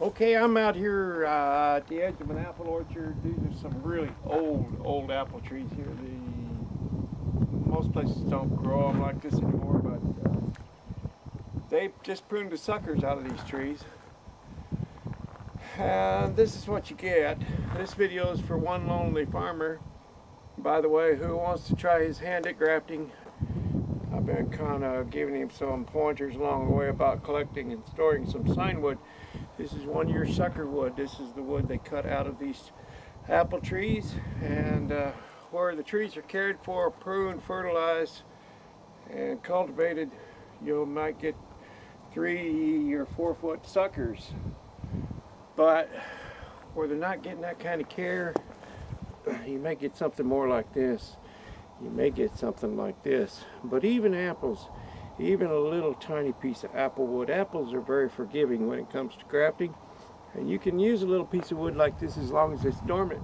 Okay, I'm out here at the edge of an apple orchard. These are some really old apple trees here. Most places don't grow them like this anymore, but they just pruned the suckers out of these trees. And this is what you get. This video is for one lonely farmer, by the way, who wants to try his hand at grafting. I've been kind of giving him some pointers along the way about collecting and storing some scion wood. This is 1 year sucker wood. This is the wood they cut out of these apple trees, and where the trees are cared for, pruned, fertilized, and cultivated, you might get 3 or 4 foot suckers. But where they're not getting that kind of care, you may get something more like this. You may get something like this. But even apples, even a little tiny piece of apple wood, apples are very forgiving when it comes to grafting, and you can use a little piece of wood like this as long as it's dormant.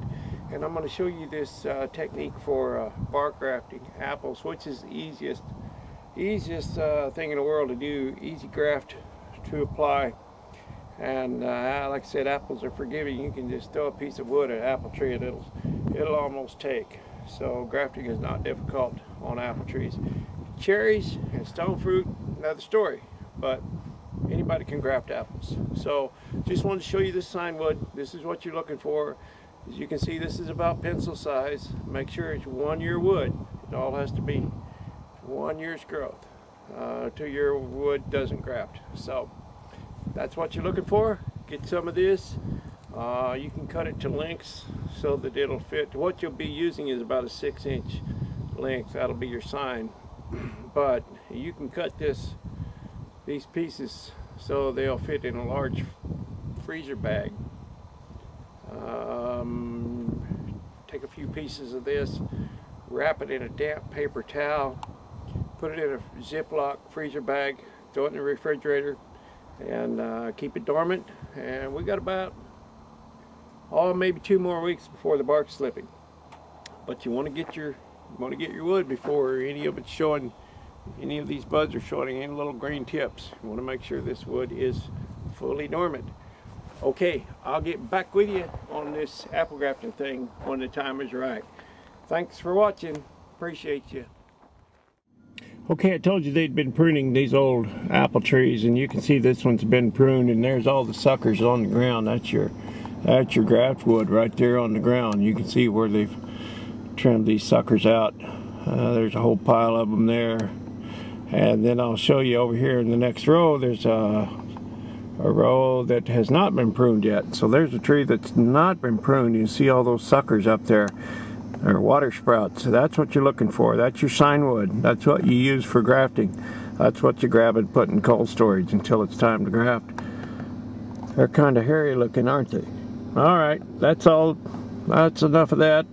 And I'm going to show you this technique for bark grafting apples, which is the easiest thing in the world to do, easy graft to apply. And like I said, apples are forgiving. You can just throw a piece of wood at an apple tree and it'll almost take. So grafting is not difficult on apple trees. Cherries and stone fruit, another story, but anybody can graft apples. So just wanted to show you this scion wood. This is what you're looking for. As you can see, this is about pencil size. Make sure it's 1 year wood. It all has to be 1 year's growth. 2 year wood doesn't graft. So that's what you're looking for. Get some of this. You can cut it to lengths so that it'll fit. What you'll be using is about a 6-inch length. That'll be your scion. But you can cut these pieces so they'll fit in a large freezer bag. Take a few pieces of this, wrap it in a damp paper towel, put it in a Ziploc freezer bag, throw it in the refrigerator, and keep it dormant. And we got about maybe 2 more weeks before the bark's slipping. But you want to get your wood before any of it's showing, any of these buds are showing any little green tips. You want to make sure this wood is fully dormant. Okay, I'll get back with you on this apple grafting thing when the time is right. Thanks for watching. Appreciate you. Okay, I told you they'd been pruning these old apple trees, and you can see this one's been pruned, and there's all the suckers on the ground. That's your graft wood right there on the ground. You can see where they've trimmed these suckers out. There's a whole pile of them there. And then I'll show you over here in the next row, there's a row that has not been pruned yet. So there's a tree that's not been pruned. You see all those suckers up there. They're water sprouts. So that's what you're looking for. That's your scion wood. That's what you use for grafting. That's what you grab and put in cold storage until it's time to graft. They're kind of hairy looking, aren't they? All right, that's all. That's enough of that.